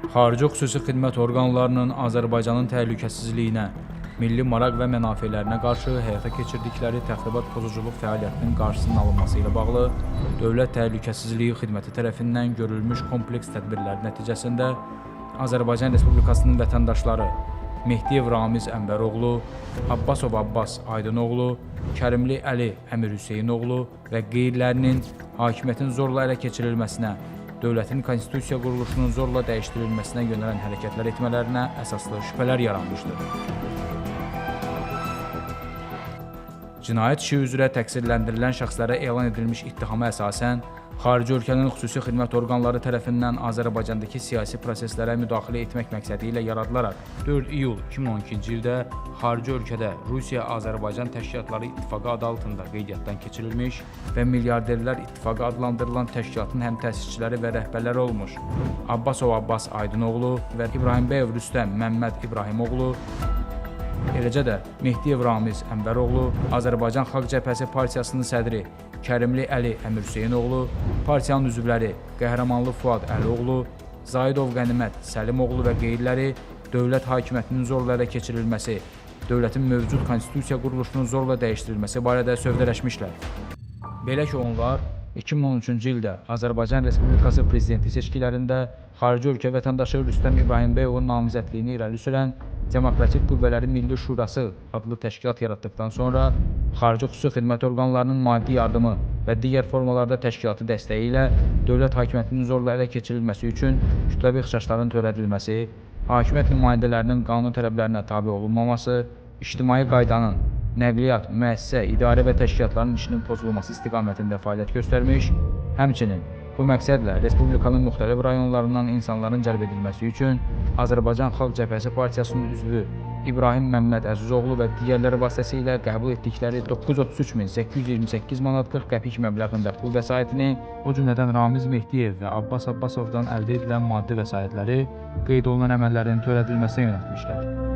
Xarici xüsusi xidmət orqanlarının Azərbaycanın təhlükəsizliyinə, milli maraq və mənafələrinə qarşı həyata keçirdikləri təxribat pozuculuq fəaliyyətinin qarşısının alınması ilə bağlı Dövlət Təhlükəsizliyi Xidməti tərəfindən görülmüş kompleks tədbirlər nəticəsində Azərbaycan Respublikasının vətəndaşları Mehdiyev Ramiz Ənvəroğlu, Abbasov Abbas Aydınoğlu, Kərimli Əli Əmir Hüseynoğlu və qeyrilərinin hakimiyyətin zorla ələ keçirilməsinə, dövlətin konstitusiya quruluşunun zorla dəyişdirilməsinə yönələn hərəkətlər etmələrinə əsaslı şübhələr yaranmışdır. Cinayət işi üzrə təqsirləndirilən şəxslərə elan edilmiş ittihama əsasən, xarici ölkənin xüsusi xidmət orqanları tərəfindən Azərbaycandakı siyasi proseslərə müdaxilə etmək məqsədi ilə yaradılaraq 4 iyul 2012-ci ildə xarici ölkədə Rusiya-Azərbaycan Təşkilatları İttifaqı adı altında qeydiyyatdan keçirilmiş və Milyarderlər İttifaqı adlandırılan təşkilatın həm təsisçiləri və rəhbərləri olmuş Abbasov Abbas Aydınoğlu və İbrahimbəyev Rüstəm Məmməd İbrahimoğlu, eləcə də Mehdiyev Ramiz Ənvəroğlu, Azərbaycan Xalq Cəbhəsi Partiyasının sədri Kərimli Əli Əmir Hüseynoğlu, partiyanın üzvləri Qəhrəmanlı Fuad Əlioğlu, Zaidov Qənimət Səlimoğlu və qeyriləri dövlət hakimiyyətinin zorla ələ keçirilməsi, dövlətin mövcud konstitusiya quruluşunun zorla dəyişdirilməsi barədə sövdələşmişlər. Belə ki, onlar 2013-cü ildə Azərbaycan Respublikası Prezidenti seçkilərində xarici ölkə vətəndaşı Rüstəm İbrahimbəyovun namizədliyini irəli sürən Demokratik Qüvvələrin Milli Şurası adlı təşkilat yaratdıqdan sonra xarici xüsusi xidmət orqanlarının maddi yardımı və digər formalarda təşkilatı dəstəyi ilə dövlət hakimiyyətinin zorla ələ keçirilməsi üçün kütləvi ixşşların törədilməsi, hakimiyyət nümayəndələrinin qanun tələblərinə tabe olunmaması, ictimai qaydanın, nəqliyyat, müəssisə, idarə və təşkilatların işinin pozulması istiqamətində fəaliyyət göstərmiş, həmçinin bu məqsədlə Respublikanın müxtəlif rayonlarından insanların cəlb edilməsi üçün Azərbaycan Xalq Cəbhəsi Partiyasının üzvü İbrahim Məmməd Əzizoğlu və digərləri vasitəsilə qəbul etdikləri 933.828 manat 40 qəpik məbləğində pul vəsaitini, o cümlədən Ramiz Mehdiyev və Abbas Abbasovdan əldə edilən maddi vəsaitləri qeyd olunan əməllərin törədilməsinə yönəltmişlər.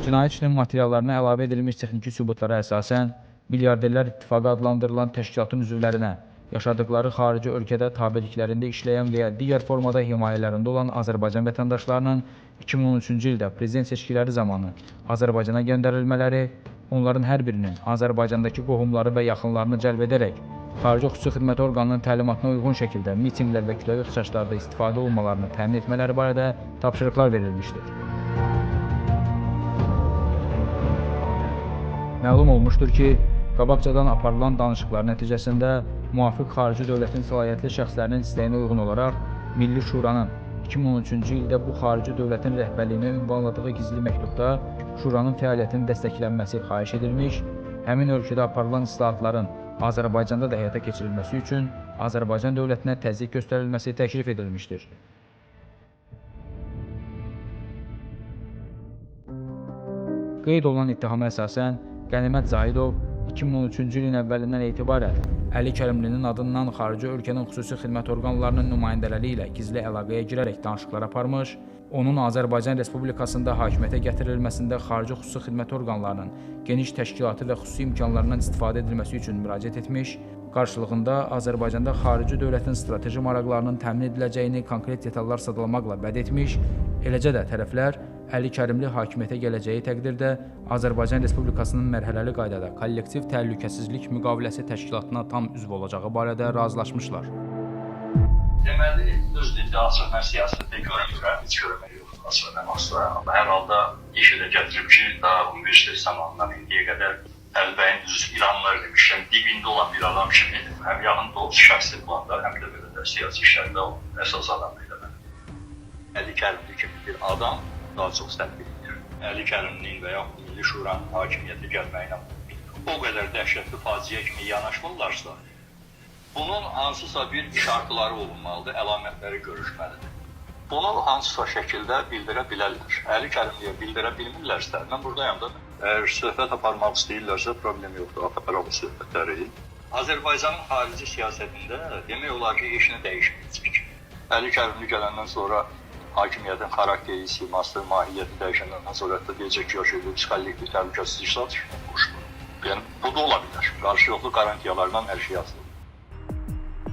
Cinayət işinin materiallarına əlavə edilmiş texniki sübutlara əsasən, Milyarderlər İttifaqı adlandırılan təşkilatın üzvlərinə, yaşadıkları xarici ölkədə tabeliklərində işləyən və ya digər formada himayələrində olan Azərbaycan vətəndaşlarının 2013-cü ildə prezident seçkiləri zamanı Azərbaycana göndərilmələri, onların hər birinin Azərbaycandakı qohumları və yaxınlarını cəlb edərək, xarici xüsusi xidmət orqanının təlimatına uyğun şəkildə mitinqlər və kütləvi ixşşlarda istifadə olunmalarını təmin etmələri barədə tapşırıqlar verilmişdir. Məlum olmuşdur ki, qabaqcadan aparılan danışıqlar nəticəsində müvafiq xarici dövlətin səlahiyyətli şəxslərinin istəyinə uyğun olaraq Milli Şuranın 2013-cü ildə bu xarici dövlətin rəhbərliyinə ünvanladığı gizli məktubda Şuranın fəaliyyətinin dəstəklənməsi xahiş edilmiş, həmin ölkədə aparılan islahatların Azərbaycanda da həyata keçirilməsi üçün Azərbaycan dövlətinə təzyiq göstərilməsi təklif edilmişdir. Qeyd olunan ittihama əsasən, Qənimət Zaidov 2013-cü ilin əvvəlindən etibarən Əli Kərimlinin adından xarici ölkənin xüsusi xidmət orqanlarının nümayəndələri ilə gizli əlaqəyə girərək danışıqlar aparmış, onun Azərbaycan Respublikasında hakimiyyətə gətirilməsində xarici xüsusi xidmət orqanlarının geniş təşkilatı və xüsusi imkanlarından istifadə edilməsi üçün müraciət etmiş, qarşılığında Azərbaycanda xarici dövlətin strateji maraqlarının təmin ediləcəyini konkret detallar sadalamaqla vəd etmiş, eləcə də tərəflər Əli Kərimli hakimiyyətə gələcəyi təqdirdə Azərbaycan Respublikasının mərhələli qaydada kollektiv təhlükəsizlik müqaviləsi təşkilatına tam üzv olacağı barədə razılaşmışlar. Deməli, düzdür, açıq mən siyasətdə görmürəm, heç görmək yox, açıq mən asıram. Hər halda işə də gətirib ki, daha universitet zamanından indiyə qədər Əlbəyin düz İranlar demişəm, dibində olan bir adam kimi həm yanında olsun şəxsi planda, həm də belə də siyasi işlərdə əsas adam idi mən. Əli Kərimli kimi bir adam daha çox tətbiqdir. Əli Kərimlinin və yaxud Milli Şuranın hakimiyyətə gəlməyinə o qədər dəhşətli faciə kimi yanaşmırlarsa, bunun hansısa bir şartları olunmalıdır, əlamətləri görüşməlidir. Bunu hansısa şəkildə bildirə bilərlər. Əli Kərimliyə bildirə bilmirlərsə, mən buradayam da. Əgər söhbət aparmaq istəyirlərsə, problem yoxdur, aparaq bu söhbətləri. Azərbaycanın xarici siyasətində demək olar ki, heç nə dəyişməyəcək. Əli Kərimli gələndən sonra hakimiyyətin xarakteri, siması, mahiyyəti dəyişəndən sonra da deyəcək ki, yox, kollektiv təhlükəsizlik statüsünə qoşulur. Yəni, bu da ola bilər. Qarşılıqlı qarantiyalardan hər şey asılıdır.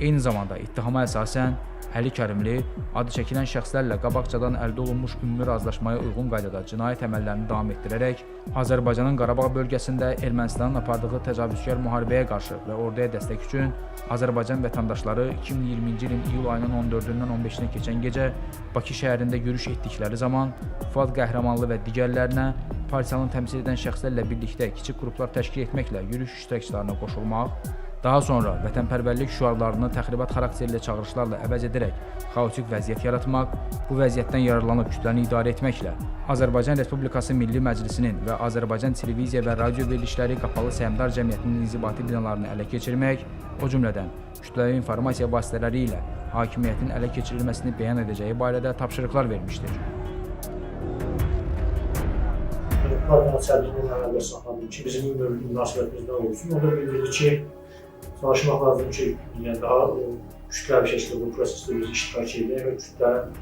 Eyni zamanda ittihama əsasən Əli Kərimli adı çəkilən şəxslərlə qabaqcadan əldə olunmuş ümumi razılaşmaya uyğun qaydada cinayət əməllərini davam etdirərək Azərbaycanın Qarabağ bölgəsində Ermənistanın apardığı təcavüzkar müharibəyə qarşı və orduya dəstək üçün Azərbaycan vətəndaşları 2020-ci ilin iyul ayının 14-dən 15-nə keçən gecə Bakı şəhərində yürüş etdikləri zaman Fuad Qəhrəmanlı və digərlərinə partiyanı təmsil edən şəxslərlə birlikdə kiçik qruplar təşkil etməklə yürüş iştirakçılarına qoşulmaq, daha sonra vətənpərvərlik şüarlarını təxribat xarakterli çağırışlarla əvəz edərək xaotik vəziyyət yaratmaq, bu vəziyyətdən yararlanıb kütləni idarə etməklə Azərbaycan Respublikası Milli Məclisinin və Azərbaycan Televiziya və Radio Verilişləri Qapalı Səhmdar Cəmiyyətinin inzibati binalarını ələ keçirmək, o cümlədən kütləvi informasiya vasitələri ilə hakimiyyətin ələ keçirilməsini bəyan edəcəyi barədə tapşırıqlar vermişdir. Partiyanın sədrinin əlaqə saxladığı ki, bizim münasibətimiz nə olsun, o da bildirdi ki, çalışmaq lazım ki, yəni daha kütləvi şəkildə bu prosesdə biz iştirak edək və kütlənin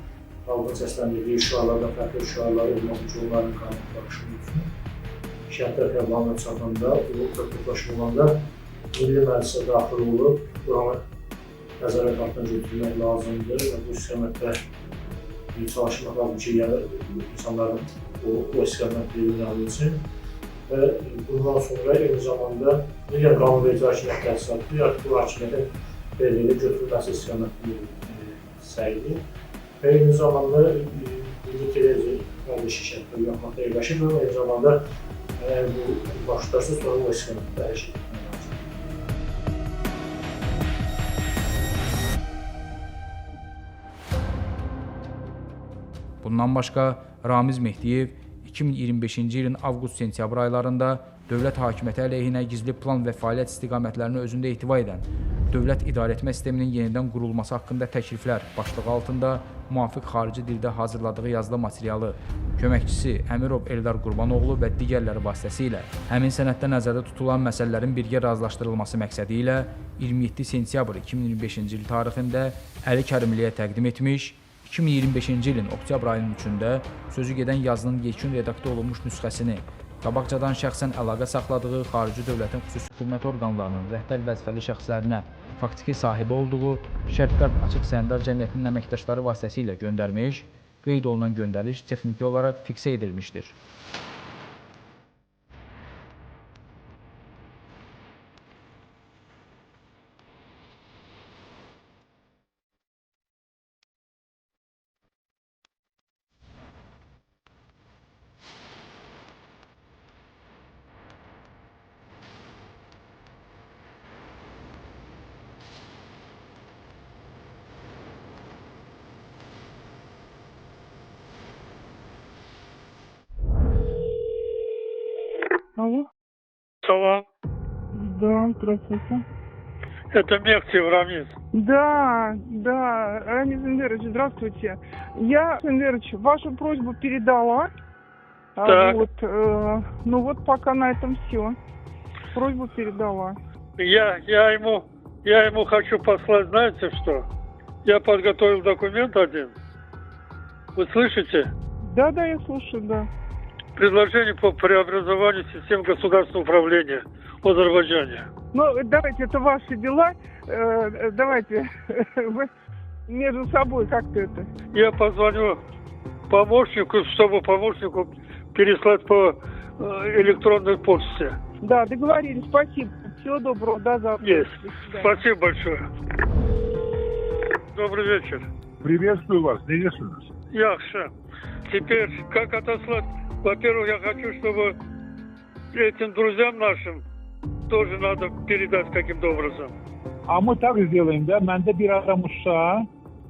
xalqın səsləndirdiyi şüarlardan fərqli şüarları olmaq üçün onların qanunlaşması olsun. Şəhətlər Xəblanına çatanda, bu toplaşma olanda Milli Məclisə daxil olub, buranı nəzarət altına götürmək lazımdır və bu istiqamətdə çalışmaq lazım ki, yəni insanların o istiqamətdə yönəlsin. Və bundan sonra eyni zamanda digər qanunverici hakimiyyət təsisatı artıq bu hakimiyyətin belirli götürülməsi istiqamətində səydir. Və eyni zamanda Milli Televiziya qardaşı şəhətdə yapmaqda yerləşir və eyni zamanda bu başlarsa sonra o istiqamətdə hərəkət etmək lazım. Bundan başqa Ramiz Mehdiyev 2025-ci ilin avqust-sentyabr aylarında dövlət hakimiyyəti əleyhinə gizli plan və fəaliyyət istiqamətlərini özündə ehtiva edən dövlət idarəetmə sisteminin yenidən qurulması haqqında təkliflər başlığı altında müvafiq xarici dildə hazırladığı yazılı materialı köməkçisi Əmirov Eldar Qurbanoğlu və digərləri vasitəsilə həmin sənəddə nəzərdə tutulan məsələlərin birgə razılaşdırılması məqsədi ilə 27 sentyabr 2025-ci il tarixində Əli Kərimliyə təqdim etmiş, 2025-ci ilin oktyabr ayının 3-də sözü gedən yazının yekun redaktə olunmuş nüsxəsini qabaqcadan şəxsən əlaqə saxladığı xarici dövlətin xüsusi xidmət orqanlarının rəhbər vəzifəli şəxslərinə faktiki sahibi olduğu Şərqqərb Açıq Səhmdar Cəmiyyətinin əməkdaşları vasitəsilə göndərmiş, qeyd olunan göndəriş texniki olaraq fiksə edilmişdir. Алло? Салам. Да, здравствуйте. Это Мехтиев Рамис. Да, Рамис Эндерович, здравствуйте. Я, Эндерович, вашу просьбу передала. Так. Ну вот пока на этом все. Просьбу передала. Я ему хочу послать, знаете что? Я подготовил документ один. Вы слышите? Да, я слушаю, да. Предложение по преобразованию систем государственного управления в Азербайджане. Ну, давайте, это ваши дела. Давайте, вы между собой как-то это. Я позвоню помощнику, чтобы помощнику переслать по электронной почте. Да, договорились, спасибо. Всего доброго, до завтра. Есть. До свидания. Спасибо большое. Добрый вечер. Приветствую вас, приветствую. Яхша. Теперь, как отослать? Во-первых, я хочу, чтобы этим друзьям нашим тоже надо передать каким-то образом. А мы так сделаем, да? Məndə bir adam uçsa,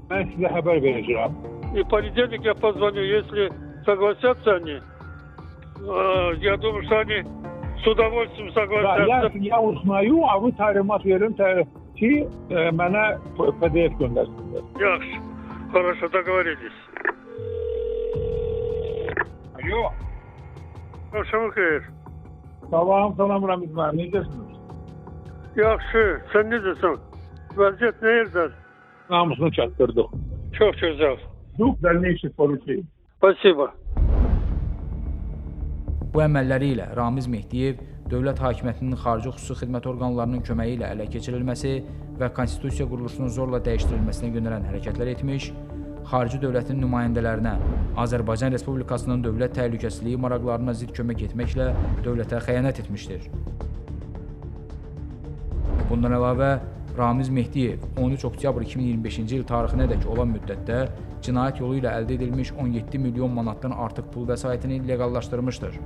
mən sizə xəbər verəcəm. И в понедельник я позвоню, если согласятся они. Я думаю, что они с удовольствием Da, согласятся. ya uçmayı, a bu təlimat verin ki, mənə PDF göndərsinlər. Яхша. Хорошо, договорились. Alo. Akşam hayır. Sabahım salam Ramiz var. Necəsiniz? Yaxşı, sen necəsən? Vəziyyət nə yerdən? Namusunu çatdırdıq. Çok güzel. Duh dəlneyşi polisiyim. Спасибо. Bu əməlləri ilə Ramiz Mehdiyev dövlət hakimiyyətinin xarici xüsusi xidmət orqanlarının köməyi ilə ələ keçirilməsi və konstitusiya quruluşunun zorla dəyişdirilməsinə yönələn hərəkətlər etmiş, xarici dövlətin nümayəndələrinə Azərbaycan Respublikasının dövlət təhlükəsizliyi maraqlarına zidd kömək etməklə dövlətə xəyanət etmişdir. Bundan əlavə, Ramiz Mehdiyev 13 oktyabr 2025-ci il tarixinədək olan müddətdə cinayət yolu ilə əldə edilmiş 17 milyon manatdan artıq pul vəsaitini leqallaşdırmışdır.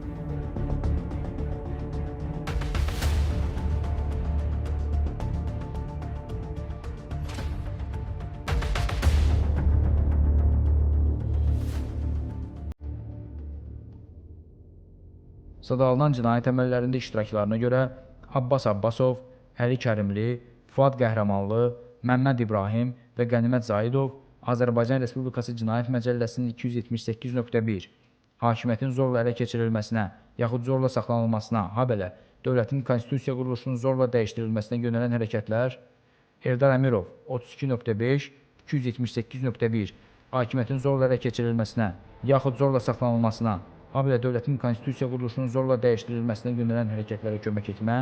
Sadalınan cinayət əməllərində iştiraklarına görə Abbas Abbasov, Əli Kərimli, Fuad Qəhrəmanlı, Məmməd İbrahim və Qənimət Zahidov Azərbaycan Respublikası Cinayət Məcəlləsinin 278.1 hakimiyyətin zorla ələ keçirilməsinə yaxud zorla saxlanılmasına, habelə dövlətin konstitusiya quruluşunun zorla dəyişdirilməsinə yönələn hərəkətlər, Eldar Əmirov 32.5 278.1 hakimiyyətin zorla ələ keçirilməsinə yaxud zorla saxlanılmasına, habelə dövlətin konstitusiya quruluşunun zorla dəyişdirilməsinə yönələn hərəkətlərə kömək etmə,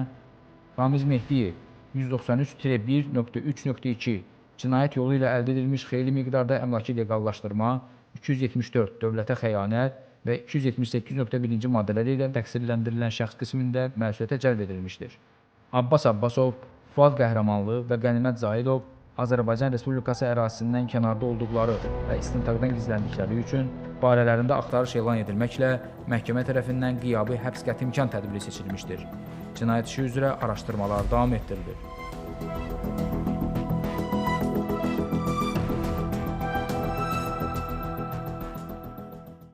Ramiz Mehdiyev 193-1.3.2 cinayət yolu ilə əldə edilmiş xeyli miqdarda əmlakı leqallaşdırma, 274 dövlətə xəyanət və 278.1-ci maddələri ilə təqsirləndirilən şəxs qismində məsuliyyətə cəlb edilmişdir. Abbas Abbasov, Fuad Qəhrəmanlı və Qənimət Zahidov Azərbaycan Respublikası ərazisindən kənarda olduqları və istintaqdan gizləndikləri üçün barələrində axtarış elan edilməklə məhkəmə tərəfindən qiyabi həbs qətimkan tədbiri seçilmişdir. Cinayət işi üzrə araşdırmalar davam etdirilir.